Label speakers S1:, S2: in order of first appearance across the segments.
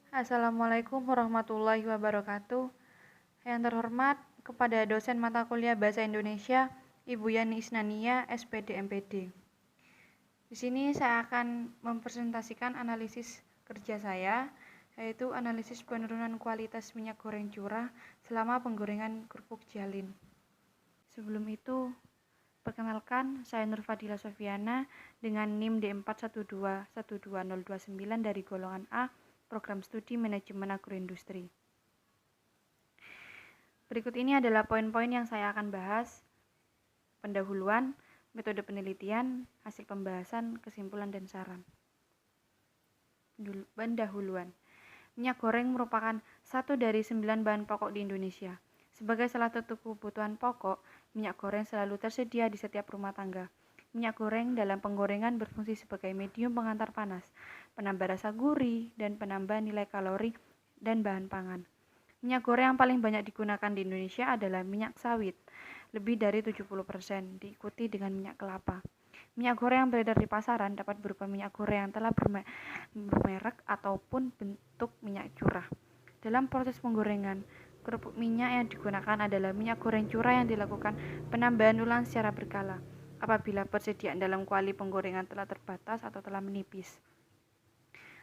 S1: Assalamualaikum warahmatullahi wabarakatuh. Yang terhormat kepada dosen mata kuliah Bahasa Indonesia, Ibu Yani Isnania, SPD MPD. Di sini saya akan mempresentasikan analisis kerja saya, yaitu analisis penurunan kualitas minyak goreng curah selama penggorengan kerupuk jalin. Sebelum itu, perkenalkan, saya Nur Fadila Sofiana dengan NIM D41212029 dari golongan A, Program Studi Manajemen Agroindustri. Berikut ini adalah poin-poin yang saya akan bahas. Pendahuluan, metode penelitian, hasil pembahasan, kesimpulan, dan saran. Pendahuluan. Minyak goreng merupakan satu dari 9 bahan pokok di Indonesia. Sebagai salah satu kebutuhan pokok, minyak goreng selalu tersedia di setiap rumah tangga. Minyak goreng dalam penggorengan berfungsi sebagai medium pengantar panas, penambah rasa gurih, dan penambah nilai kalori dan bahan pangan. Minyak goreng yang paling banyak digunakan di Indonesia adalah minyak sawit, lebih dari 70%, diikuti dengan minyak kelapa. Minyak goreng yang beredar di pasaran dapat berupa minyak goreng yang telah bermerek ataupun bentuk minyak curah. Dalam proses penggorengan, kerupuk minyak yang digunakan adalah minyak goreng curah yang dilakukan penambahan ulang secara berkala apabila persediaan dalam kuali penggorengan telah terbatas atau telah menipis.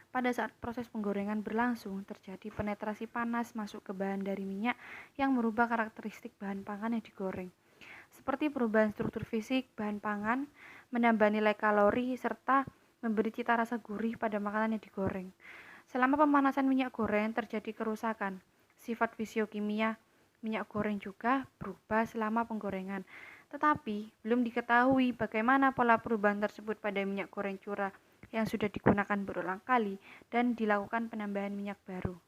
S1: Pada saat proses penggorengan berlangsung, terjadi penetrasi panas masuk ke bahan dari minyak yang merubah karakteristik bahan pangan yang digoreng, seperti perubahan struktur fisik bahan pangan, menambah nilai kalori, serta memberi cita rasa gurih pada makanan yang digoreng. Selama pemanasan minyak goreng terjadi kerusakan. Sifat fisiokimia minyak goreng juga berubah selama penggorengan. Tetapi belum diketahui bagaimana pola perubahan tersebut pada minyak goreng curah yang sudah digunakan berulang kali dan dilakukan penambahan minyak baru.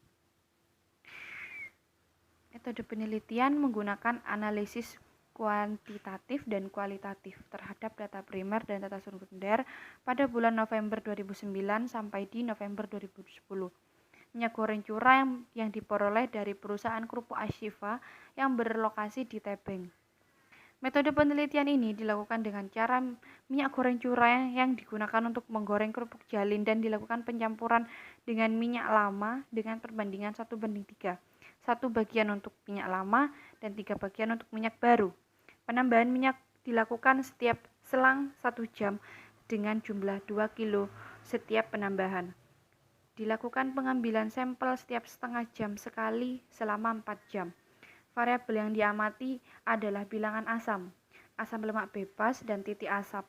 S1: Metode penelitian menggunakan analisis kuantitatif dan kualitatif terhadap data primer dan data sekunder pada bulan November 2009 sampai di November 2010. Minyak goreng curah yang diperoleh dari perusahaan kerupuk Ashifa yang berlokasi di Tebing. Metode penelitian ini dilakukan dengan cara minyak goreng curah yang digunakan untuk menggoreng kerupuk jalin dan dilakukan pencampuran dengan minyak lama dengan perbandingan 1:3. 1 bagian untuk minyak lama dan 3 bagian untuk minyak baru. Penambahan minyak dilakukan setiap selang 1 jam dengan jumlah 2 kilo setiap penambahan. Dilakukan pengambilan sampel setiap setengah jam sekali selama 4 jam. Variabel yang diamati adalah bilangan asam, asam lemak bebas, dan titik asap.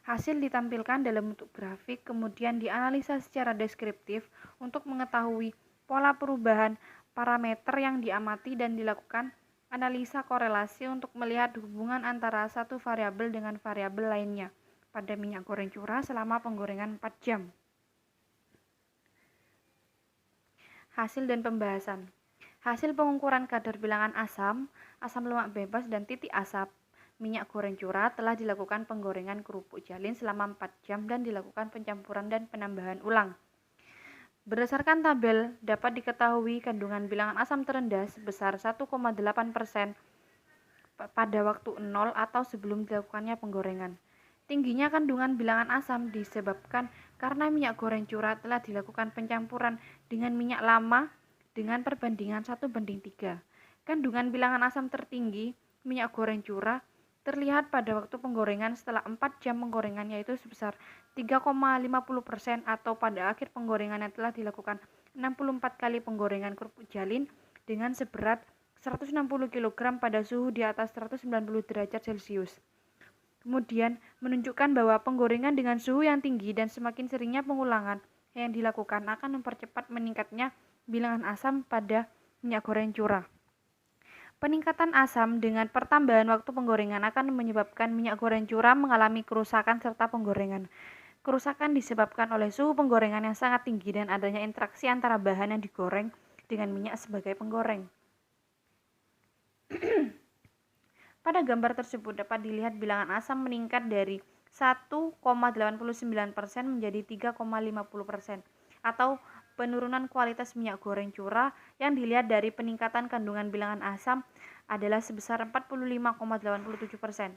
S1: Hasil ditampilkan dalam bentuk grafik, kemudian dianalisa secara deskriptif untuk mengetahui pola perubahan parameter yang diamati dan dilakukan analisa korelasi untuk melihat hubungan antara satu variabel dengan variabel lainnya pada minyak goreng curah selama penggorengan 4 jam. Hasil dan pembahasan. Hasil pengukuran kadar bilangan asam, asam lemak bebas, dan titik asap minyak goreng curah telah dilakukan penggorengan kerupuk jalin selama 4 jam dan dilakukan pencampuran dan penambahan ulang. Berdasarkan tabel, dapat diketahui kandungan bilangan asam terendah sebesar 1,8% pada waktu 0 atau sebelum dilakukannya penggorengan. Tingginya kandungan bilangan asam disebabkan karena minyak goreng curah telah dilakukan pencampuran dengan minyak lama dengan perbandingan 1:3. Kandungan bilangan asam tertinggi minyak goreng curah terlihat pada waktu penggorengan setelah 4 jam penggorengan, yaitu sebesar 3,50% atau pada akhir penggorengan yang telah dilakukan 64 kali penggorengan kerupuk jalin dengan seberat 160 kg pada suhu di atas 190 derajat Celcius. Kemudian menunjukkan bahwa penggorengan dengan suhu yang tinggi dan semakin seringnya pengulangan yang dilakukan akan mempercepat meningkatnya bilangan asam pada minyak goreng curah. Peningkatan asam dengan pertambahan waktu penggorengan akan menyebabkan minyak goreng curah mengalami kerusakan serta penggorengan. Kerusakan disebabkan oleh suhu penggorengan yang sangat tinggi dan adanya interaksi antara bahan yang digoreng dengan minyak sebagai penggoreng. Pada gambar tersebut dapat dilihat bilangan asam meningkat dari 1,89% menjadi 3,50% atau penurunan kualitas minyak goreng curah yang dilihat dari peningkatan kandungan bilangan asam adalah sebesar 45,87%.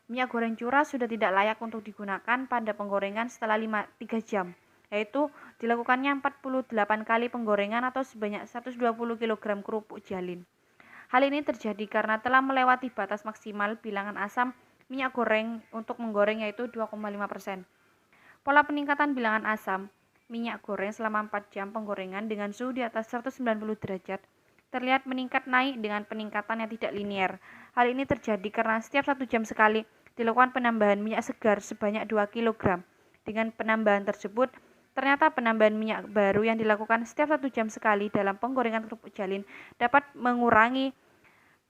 S1: Minyak goreng curah sudah tidak layak untuk digunakan pada penggorengan setelah 3 jam yaitu dilakukannya 48 kali penggorengan atau sebanyak 120 kg kerupuk jalin. Hal ini terjadi karena telah melewati batas maksimal bilangan asam minyak goreng untuk menggoreng yaitu 2,5%. Pola peningkatan bilangan asam minyak goreng selama 4 jam penggorengan dengan suhu di atas 190 derajat terlihat meningkat naik dengan peningkatan yang tidak linear. Hal ini terjadi karena setiap 1 jam sekali dilakukan penambahan minyak segar sebanyak 2 kg. Dengan penambahan tersebut, ternyata penambahan minyak baru yang dilakukan setiap 1 jam sekali dalam penggorengan kerupuk jalin dapat mengurangi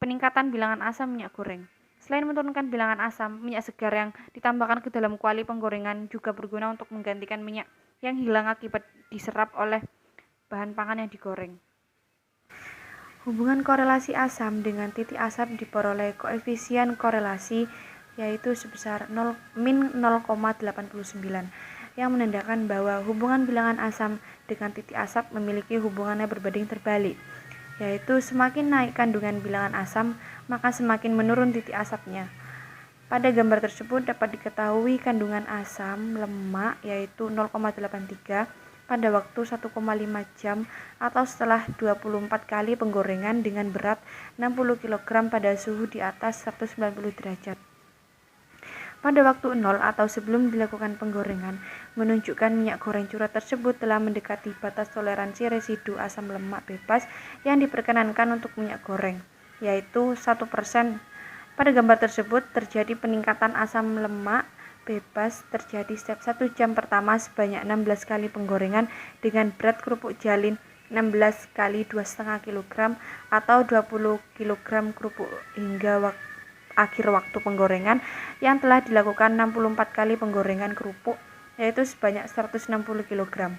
S1: peningkatan bilangan asam minyak goreng. Selain menurunkan bilangan asam, minyak segar yang ditambahkan ke dalam kuali penggorengan juga berguna untuk menggantikan minyak yang hilang akibat diserap oleh bahan pangan yang digoreng. Hubungan korelasi asam dengan titik asap diperoleh koefisien korelasi yaitu sebesar min 0,89 yang menandakan bahwa hubungan bilangan asam dengan titik asap memiliki hubungannya berbanding terbalik, yaitu semakin naik kandungan bilangan asam maka semakin menurun titik asapnya. Pada gambar tersebut dapat diketahui kandungan asam lemak yaitu 0,83 pada waktu 1,5 jam atau setelah 24 kali penggorengan dengan berat 60 kg pada suhu di atas 190 derajat. Pada waktu 0 atau sebelum dilakukan penggorengan, menunjukkan minyak goreng curah tersebut telah mendekati batas toleransi residu asam lemak bebas yang diperkenankan untuk minyak goreng, yaitu 1%. Pada gambar tersebut terjadi peningkatan asam lemak bebas terjadi setiap 1 jam pertama sebanyak 16 kali penggorengan dengan berat kerupuk jalin 16 kali 2,5 kg atau 20 kg kerupuk hingga akhir waktu penggorengan yang telah dilakukan 64 kali penggorengan kerupuk yaitu sebanyak 160 kg.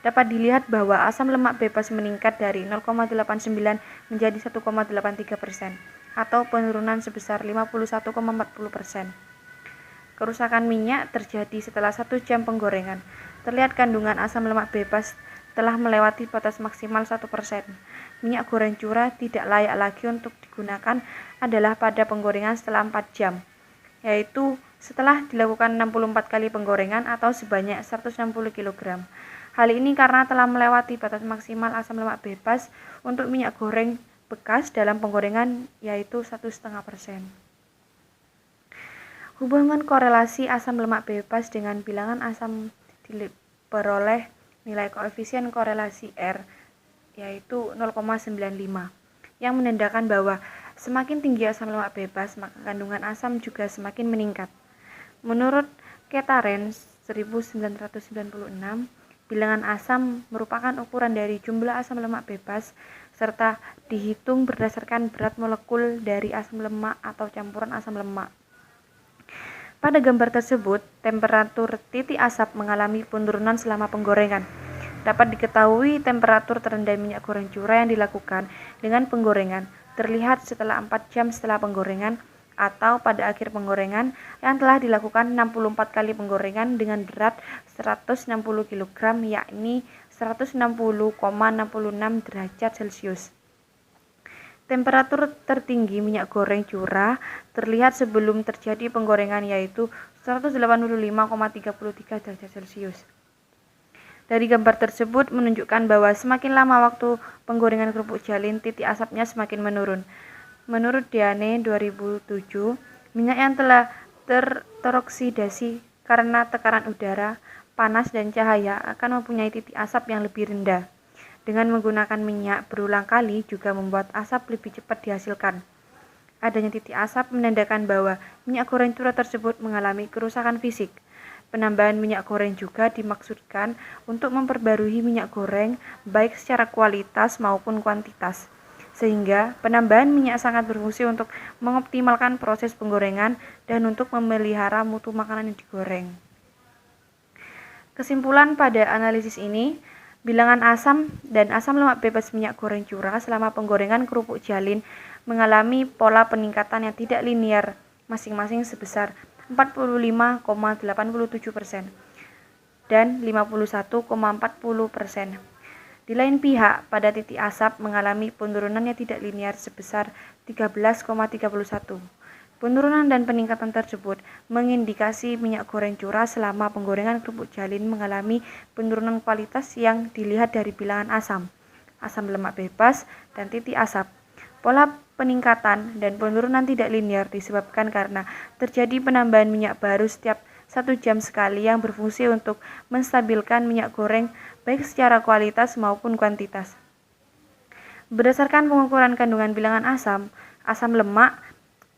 S1: Dapat dilihat bahwa asam lemak bebas meningkat dari 0,89 menjadi 1,83% atau penurunan sebesar 51,40%. Kerusakan minyak terjadi setelah 1 jam penggorengan. Terlihat kandungan asam lemak bebas telah melewati batas maksimal 1%. Minyak goreng curah tidak layak lagi untuk digunakan adalah pada penggorengan setelah 4 jam, yaitu setelah dilakukan 64 kali penggorengan atau sebanyak 160 kg. Hal ini karena telah melewati batas maksimal asam lemak bebas untuk minyak goreng bekas dalam penggorengan yaitu 1,5%. Hubungan korelasi asam lemak bebas dengan bilangan asam diperoleh nilai koefisien korelasi R yaitu 0,95 yang menandakan bahwa semakin tinggi asam lemak bebas maka kandungan asam juga semakin meningkat. Menurut Ketaren 1996, bilangan asam merupakan ukuran dari jumlah asam lemak bebas serta dihitung berdasarkan berat molekul dari asam lemak atau campuran asam lemak. Pada gambar tersebut, temperatur titik asap mengalami penurunan selama penggorengan. Dapat diketahui temperatur terendah minyak goreng curah yang dilakukan dengan penggorengan terlihat setelah 4 jam setelah penggorengan atau pada akhir penggorengan yang telah dilakukan 64 kali penggorengan dengan berat 160 kg yakni 160,66 derajat Celcius. Temperatur tertinggi minyak goreng curah terlihat sebelum terjadi penggorengan yaitu 185,33 derajat Celcius. Dari gambar tersebut menunjukkan bahwa semakin lama waktu penggorengan kerupuk jalin, titik asapnya semakin menurun. Menurut Diane 2007, minyak yang telah teroksidasi karena tekanan udara, panas, dan cahaya akan mempunyai titik asap yang lebih rendah. Dengan menggunakan minyak berulang kali juga membuat asap lebih cepat dihasilkan. Adanya titik asap menandakan bahwa minyak goreng curah tersebut mengalami kerusakan fisik. Penambahan minyak goreng juga dimaksudkan untuk memperbarui minyak goreng baik secara kualitas maupun kuantitas. Sehingga penambahan minyak sangat berfungsi untuk mengoptimalkan proses penggorengan dan untuk memelihara mutu makanan yang digoreng. Kesimpulan pada analisis ini, bilangan asam dan asam lemak bebas minyak goreng curah selama penggorengan kerupuk jalin mengalami pola peningkatan yang tidak linear, masing-masing sebesar 45,87% dan 51,40%. Di lain pihak, pada titik asap mengalami penurunan yang tidak linear sebesar 13,31%. Penurunan dan peningkatan tersebut mengindikasi minyak goreng curah selama penggorengan kerupuk jalin mengalami penurunan kualitas yang dilihat dari bilangan asam, asam lemak bebas, dan titik asap. Pola peningkatan dan penurunan tidak linear disebabkan karena terjadi penambahan minyak baru setiap 1 jam sekali yang berfungsi untuk menstabilkan minyak goreng baik secara kualitas maupun kuantitas. Berdasarkan pengukuran kandungan bilangan asam, asam lemak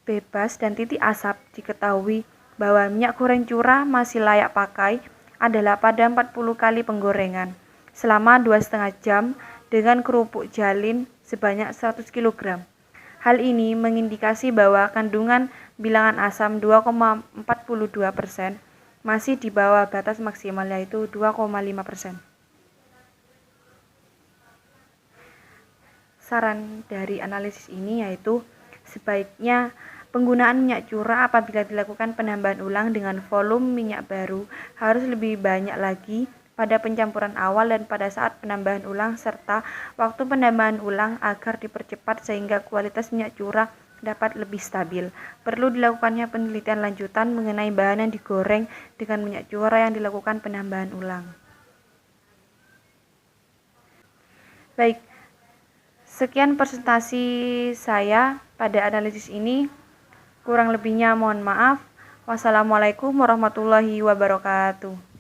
S1: bebas, dan titik asap, diketahui bahwa minyak goreng curah masih layak pakai adalah pada 40 kali penggorengan selama 2,5 jam dengan kerupuk jalin sebanyak 100 kg. Hal ini mengindikasi bahwa kandungan bilangan asam 2,42% masih di bawah batas maksimal yaitu 2,5%. Saran dari analisis ini yaitu sebaiknya penggunaan minyak curah apabila dilakukan penambahan ulang dengan volume minyak baru harus lebih banyak lagi pada pencampuran awal dan pada saat penambahan ulang serta waktu penambahan ulang agar dipercepat sehingga kualitas minyak curah dapat lebih stabil. Perlu dilakukannya penelitian lanjutan mengenai bahan yang digoreng dengan minyak curah yang dilakukan penambahan ulang. Baik, sekian presentasi saya pada analisis ini. Kurang lebihnya mohon maaf. Wassalamualaikum warahmatullahi wabarakatuh.